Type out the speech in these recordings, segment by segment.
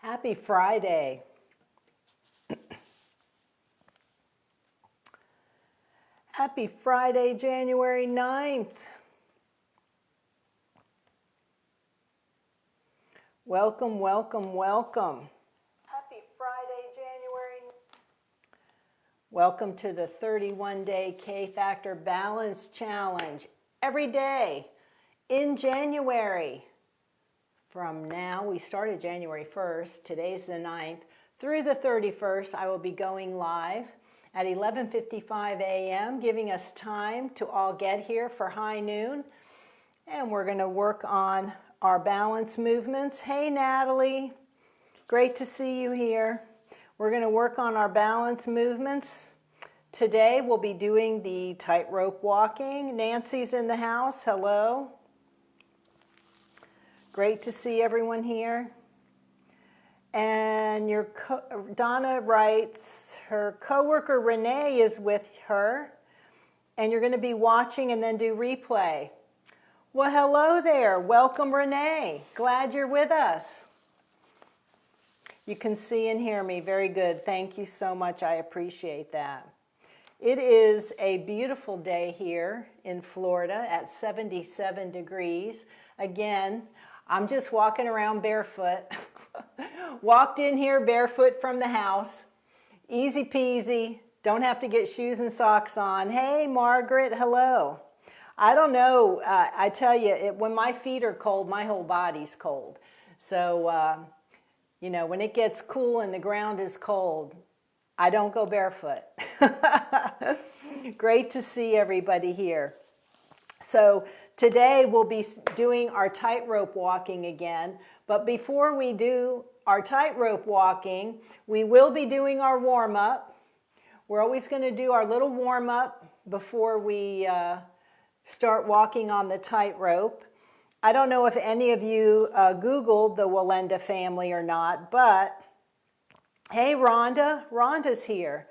Happy Friday. Happy Friday, January 9th. Welcome, welcome, welcome. Happy Friday, January. Welcome to the 31-day K-Factor Balance Challenge. Every day in January. From now, we started January 1st, today's the 9th, through the 31st, I will be going live at 11:55 a.m., giving us time to all get here for high noon. And we're going to work on our balance movements. Hey, Natalie, great to see you here. We're going to work on our balance movements. Today, we'll be doing the tightrope walking. Nancy's in the house. Hello. Great to see everyone here. And Donna writes, her coworker Renee is with her, and you're going to be watching and then do replay. Well, hello there. Welcome, Renee. Glad you're with us. You can see and hear me. Very good. Thank you so much. I appreciate that. It is a beautiful day here in Florida at 77 degrees. Again, I'm just walking around barefoot. Walked in here barefoot from the house. Easy peasy. Don't have to get shoes and socks on. Hey, Margaret. Hello. I don't know. I tell you, when my feet are cold, my whole body's cold. So, when it gets cool and the ground is cold, I don't go barefoot. Great to see everybody here. So today we'll be doing our tightrope walking again. But before we do our tightrope walking, we will be doing our warm-up. We're always going to do our little warm-up before we start walking on the tightrope. I don't know if any of you Googled the Wallenda family or not, but hey, Rhonda. Rhonda's here.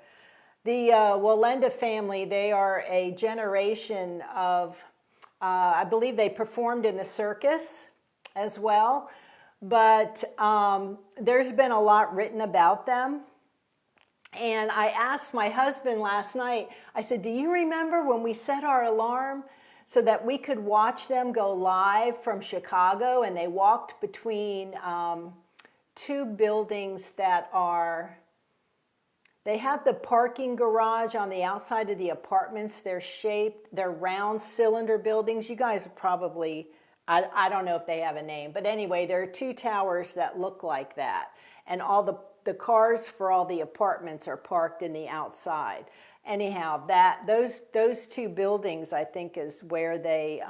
The Wallenda family, they are a generation of, I believe they performed in the circus as well. But there's been a lot written about them. And I asked my husband last night, I said, do you remember when we set our alarm so that we could watch them go live from Chicago? And they walked between two buildings that they have the parking garage on the outside of the apartments. They're round cylinder buildings. You guys probably, I don't know if they have a name, but anyway, there are two towers that look like that. And all the cars for all the apartments are parked in the outside. Anyhow, those two buildings, I think, is where they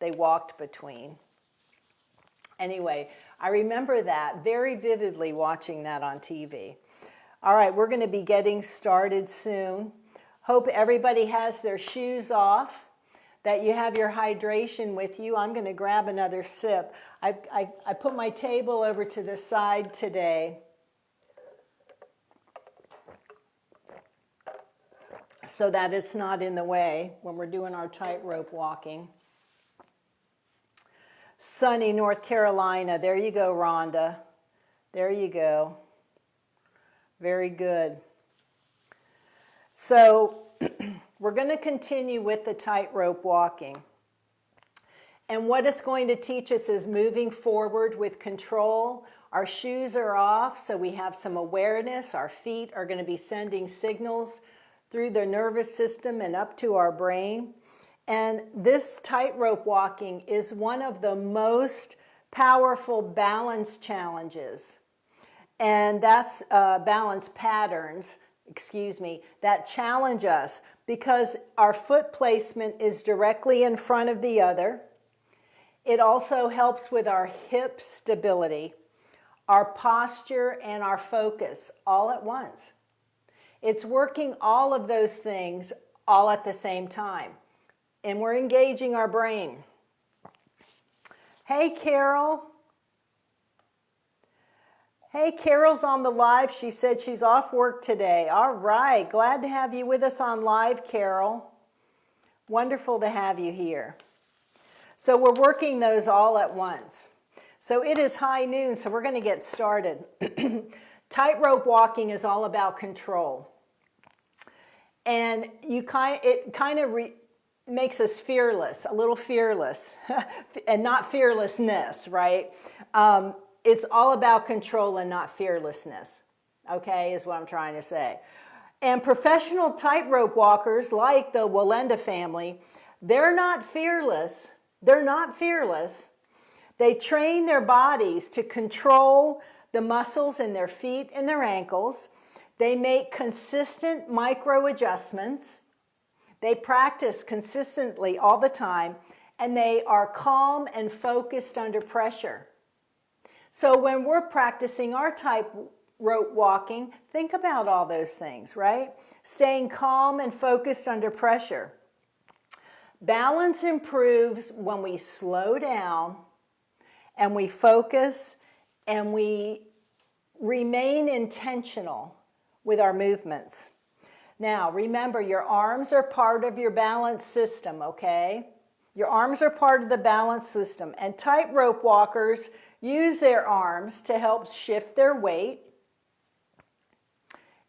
walked between. Anyway, I remember that very vividly watching that on TV. All right, we're going to be getting started soon. Hope everybody has their shoes off, that you have your hydration with you. I'm going to grab another sip. I put my table over to the side today so that it's not in the way when we're doing our tightrope walking. Sunny, North Carolina. There you go, Rhonda. There you go. Very good. So we're going to continue with the tightrope walking. And what it's going to teach us is moving forward with control. Our shoes are off, so we have some awareness. Our feet are going to be sending signals through the nervous system and up to our brain. And this tightrope walking is one of the most powerful balance challenges. And that's balance patterns, that challenge us because our foot placement is directly in front of the other. It also helps with our hip stability, our posture, and our focus all at once. It's working all of those things all at the same time. And we're engaging our brain. Hey, Carol. Hey, Carol's on the live. She said she's off work today. All right. Glad to have you with us on live, Carol. Wonderful to have you here. So we're working those all at once. So it is high noon, so we're going to get started. Tightrope walking is all about control. And it kind of makes us fearless, a little fearless, and not fearlessness, right? It's all about control and not fearlessness, okay, is what I'm trying to say. And professional tightrope walkers like the Walenda family, they're not fearless. They're not fearless. They train their bodies to control the muscles in their feet and their ankles. They make consistent micro adjustments. They practice consistently all the time, and they are calm and focused under pressure. So when we're practicing our tightrope walking, think about all those things, right? Staying calm and focused under pressure. Balance improves when we slow down and we focus and we remain intentional with our movements. Now, remember, your arms are part of your balance system, okay? Your arms are part of the balance system, and tightrope walkers use their arms to help shift their weight,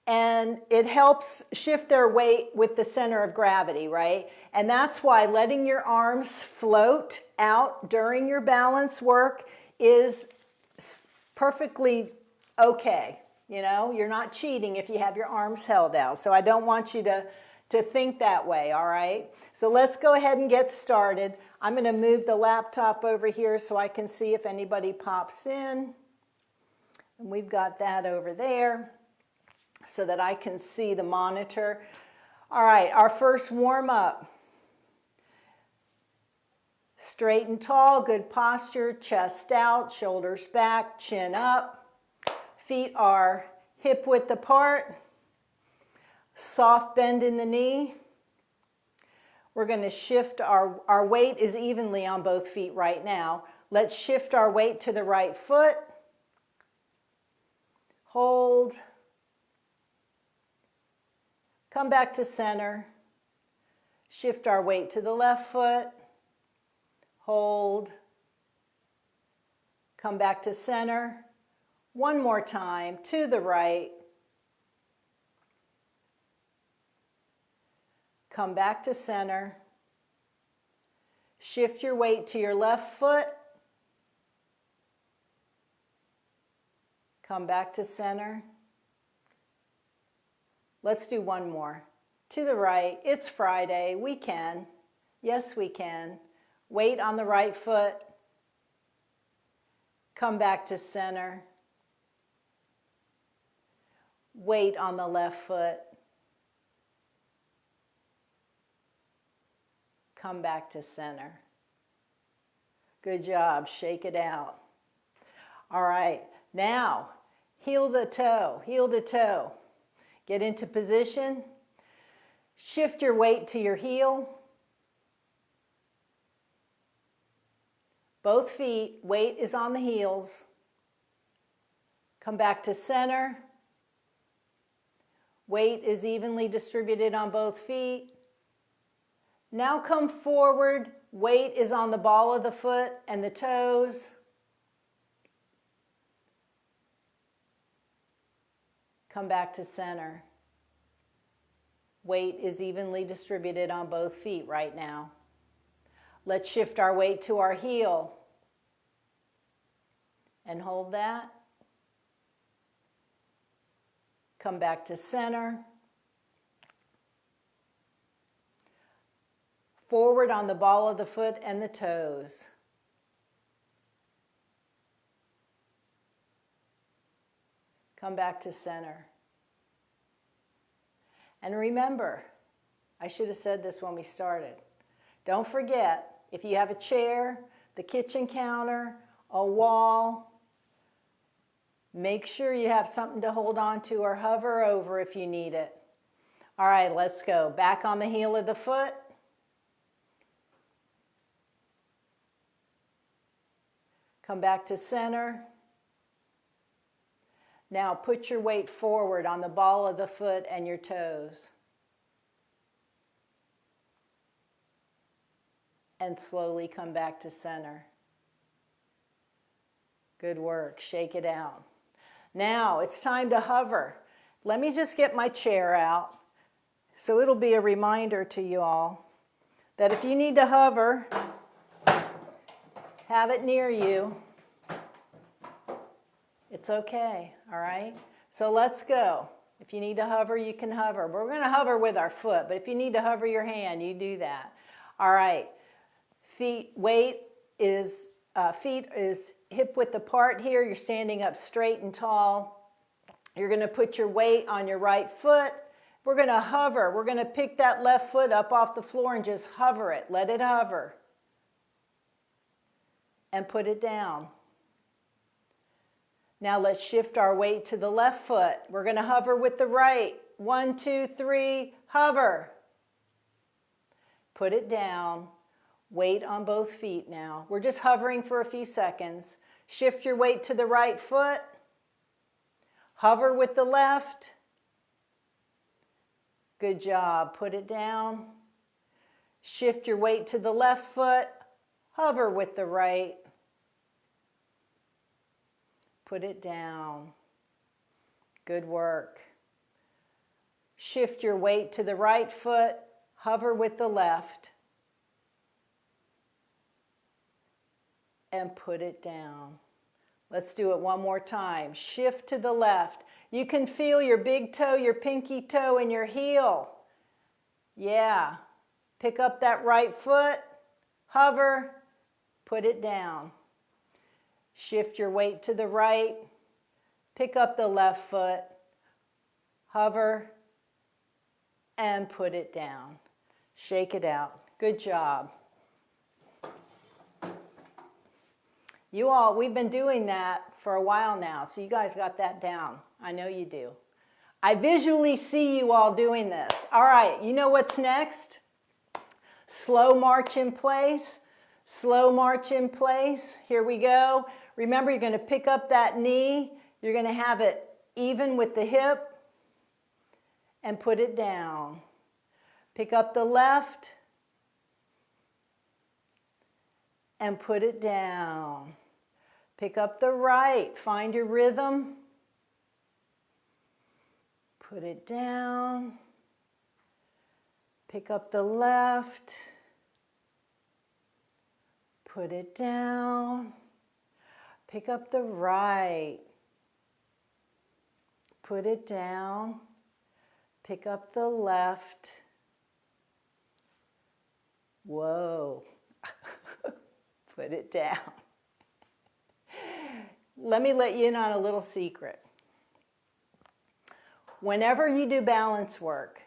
and it helps shift their weight with the center of gravity, right? And that's why letting your arms float out during your balance work is perfectly okay. You know, you're not cheating if you have your arms held out. So I don't want you to think that way, all right? So let's go ahead and get started. I'm going to move the laptop over here so I can see if anybody pops in. And we've got that over there so that I can see the monitor. All right, our first warm-up. Straight and tall, good posture, chest out, shoulders back, chin up. Feet are hip width apart, soft bend in the knee. We're going to shift our weight is evenly on both feet right now. Let's shift our weight to the right foot. Hold. Come back to center. Shift our weight to the left foot. Hold. Come back to center. One more time, to the right. Come back to center. Shift your weight to your left foot. Come back to center. Let's do one more. To the right. It's Friday. We can. Yes, we can. Weight on the right foot. Come back to center. Weight on the left foot. Come back to center. Good job. Shake it out. All right. Now, heel to toe, heel to toe. Get into position. Shift your weight to your heel. Both feet, weight is on the heels. Come back to center. Weight is evenly distributed on both feet. Now come forward. Weight is on the ball of the foot and the toes. Come back to center. Weight is evenly distributed on both feet right now. Let's shift our weight to our heel. And hold that. Come back to center. Forward on the ball of the foot and the toes. Come back to center. And remember, I should have said this when we started. Don't forget, if you have a chair, the kitchen counter, a wall, make sure you have something to hold on to or hover over if you need it. All right, let's go. Back on the heel of the foot. Come back to center. Now put your weight forward on the ball of the foot and your toes. And slowly come back to center. Good work. Shake it out. Now it's time to hover. Let me just get my chair out so it'll be a reminder to you all that if you need to hover, have it near you. It's okay, all right? So let's go. If you need to hover, you can hover. We're going to hover with our foot, but if you need to hover your hand, you do that. All right. Feet is hip width apart here. You're standing up straight and tall. You're going to put your weight on your right foot. We're going to hover. We're going to pick that left foot up off the floor and just hover it. Let it hover. And put it down. Now let's shift our weight to the left foot. We're going to hover with the right. 1, 2, 3, hover. Put it down. Weight on both feet now. We're just hovering for a few seconds. Shift your weight to the right foot. Hover with the left. Good job. Put it down. Shift your weight to the left foot. Hover with the right. Put it down. Good work. Shift your weight to the right foot. Hover with the left. And put it down. Let's do it one more time. Shift to the left. You can feel your big toe, your pinky toe, and your heel. Yeah. Pick up that right foot. Hover. Put it down. Shift your weight to the right. Pick up the left foot. Hover. And put it down. Shake it out. Good job. You all, we've been doing that for a while now, so you guys got that down. I know you do. I visually see you all doing this. All right, you know what's next? Slow march in place. Slow march in place. Here we go. Remember, you're going to pick up that knee. You're going to have it even with the hip and put it down. Pick up the left and put it down. Pick up the right. Find your rhythm. Put it down. Pick up the left. Put it down. Pick up the right. Put it down. Pick up the left. Whoa. Put it down. Let me let you in on a little secret. Whenever you do balance work,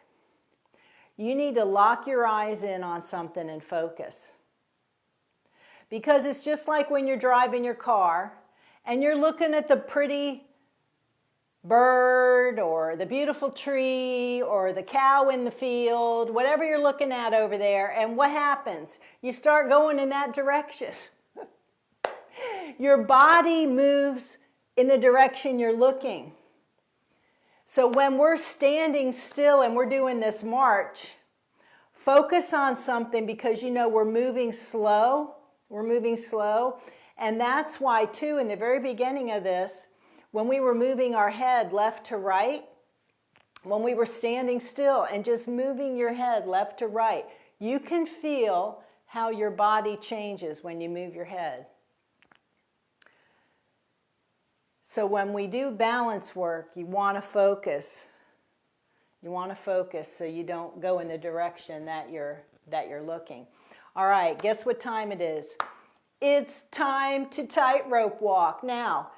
you need to lock your eyes in on something and focus. Because it's just like when you're driving your car and you're looking at the pretty bird or the beautiful tree or the cow in the field, whatever you're looking at over there, and what happens? You start going in that direction. Your body moves in the direction you're looking. So when we're standing still and we're doing this march, focus on something because you know we're moving slow. We're moving slow. And that's why, too, in the very beginning of this, when we were moving our head left to right, when we were standing still and just moving your head left to right, you can feel how your body changes when you move your head. So when we do balance work, you want to focus. You want to focus so you don't go in the direction that you're looking. All right, guess what time it is? It's time to tightrope walk. Now,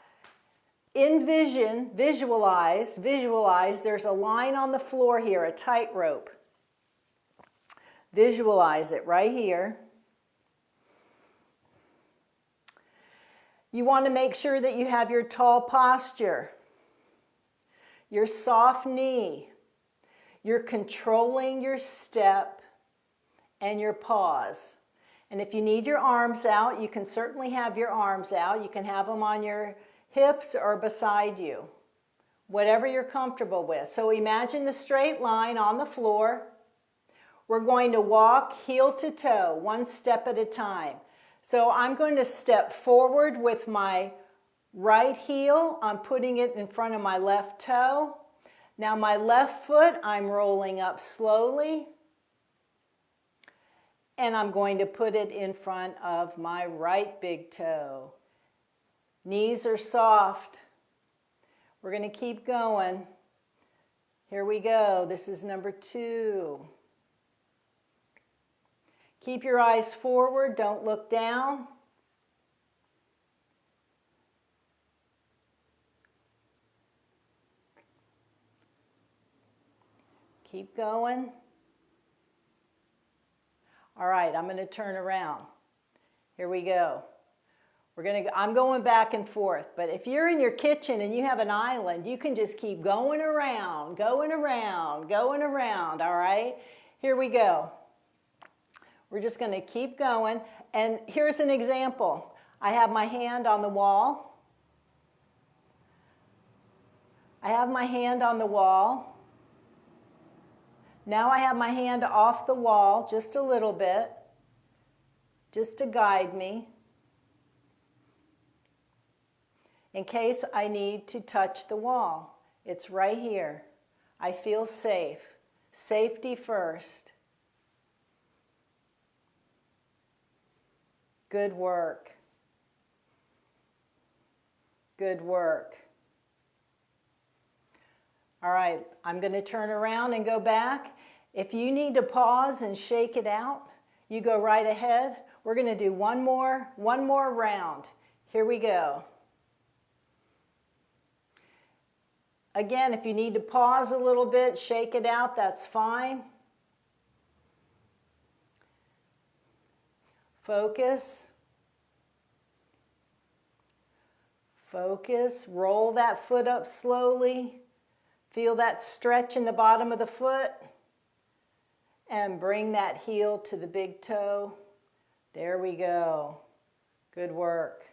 visualize, there's a line on the floor here, a tightrope. Visualize it right here. You want to make sure that you have your tall posture, your soft knee, you're controlling your step and your pause. And if you need your arms out, you can certainly have your arms out. You can have them on your hips or beside you, whatever you're comfortable with. So imagine the straight line on the floor. We're going to walk heel to toe, one step at a time. So I'm going to step forward with my Right heel, I'm putting it in front of my left toe. Now my left foot, I'm rolling up slowly. And I'm going to put it in front of my right big toe. Knees are soft. We're going to keep going. Here we go. This is number 2. Keep your eyes forward. Don't look down. Keep going. All right, I'm going to turn around. Here we go. I'm going back and forth, but if you're in your kitchen and you have an island, you can just keep going around, going around, going around, all right? Here we go. We're just going to keep going, and here's an example. I have my hand on the wall. I have my hand on the wall. Now I have my hand off the wall just a little bit, just to guide me, in case I need to touch the wall. It's right here. I feel safe. Safety first. Good work. Good work. All right, I'm going to turn around and go back. If you need to pause and shake it out, you go right ahead. We're going to do one more round. Here we go. Again, if you need to pause a little bit, shake it out, that's fine. Focus. Focus. Roll that foot up slowly. Feel that stretch in the bottom of the foot. And bring that heel to the big toe. There we go. Good work.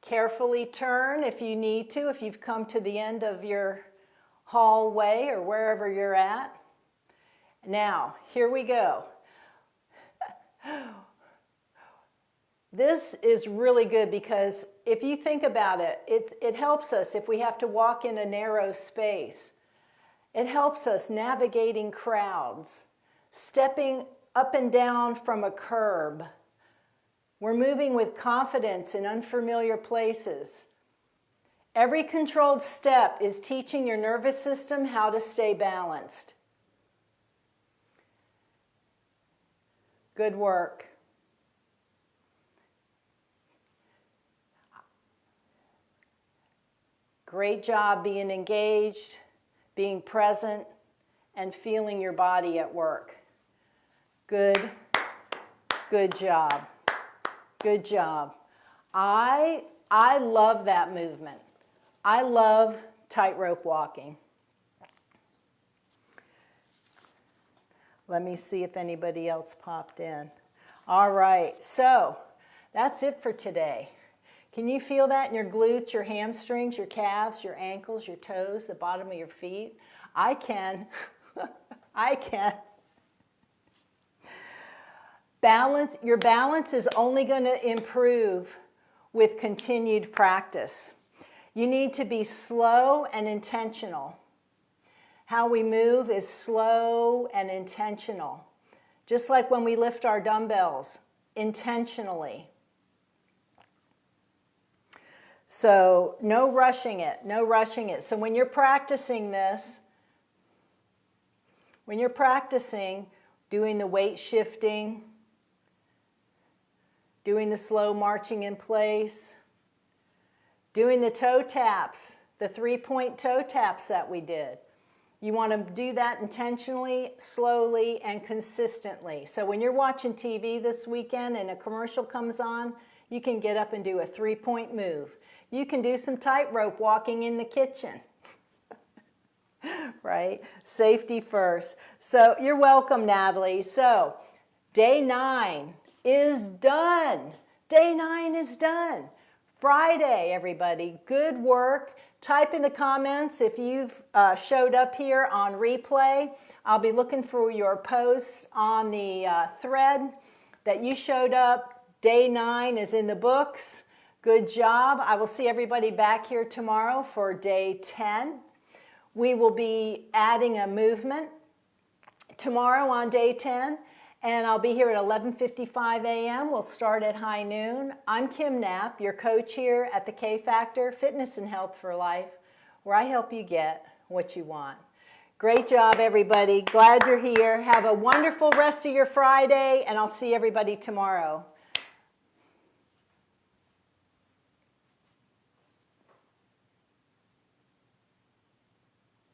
Carefully turn if you need to, if you've come to the end of your hallway or wherever you're at. Now, here we go. This is really good because if you think about it, it helps us if we have to walk in a narrow space. It helps us navigating crowds, stepping up and down from a curb. We're moving with confidence in unfamiliar places. Every controlled step is teaching your nervous system how to stay balanced. Good work. Great job being engaged, being present, and feeling your body at work. Good job. Good job. I love that movement. I love tightrope walking. Let me see if anybody else popped in. All right, so that's it for today. Can you feel that in your glutes, your hamstrings, your calves, your ankles, your toes, the bottom of your feet? I can. I can. Your balance is only going to improve with continued practice. You need to be slow and intentional. How we move is slow and intentional. Just like when we lift our dumbbells, intentionally. So no rushing it, no rushing it. So when you're practicing this, when you're practicing doing the weight shifting, doing the slow marching in place, doing the toe taps, the 3-point toe taps that we did. You want to do that intentionally, slowly, and consistently. So when you're watching TV this weekend and a commercial comes on, you can get up and do a 3-point move. You can do some tightrope walking in the kitchen. Right? Safety first. So you're welcome, Natalie. So day 9 is done. Day 9 is done. Friday, everybody. Good work. Type in the comments if you've showed up here on replay. I'll be looking for your posts on the thread. that you showed up. Day 9 is in the books. Good job. I will see everybody back here tomorrow for day 10. We will be adding a movement tomorrow on day 10, and I'll be here at 11:55 a.m. We'll start at high noon. I'm Kim Knapp, your coach here at the K Factor Fitness and Health for Life, where I help you get what you want. Great job, everybody. Glad you're here. Have a wonderful rest of your Friday, and I'll see everybody tomorrow.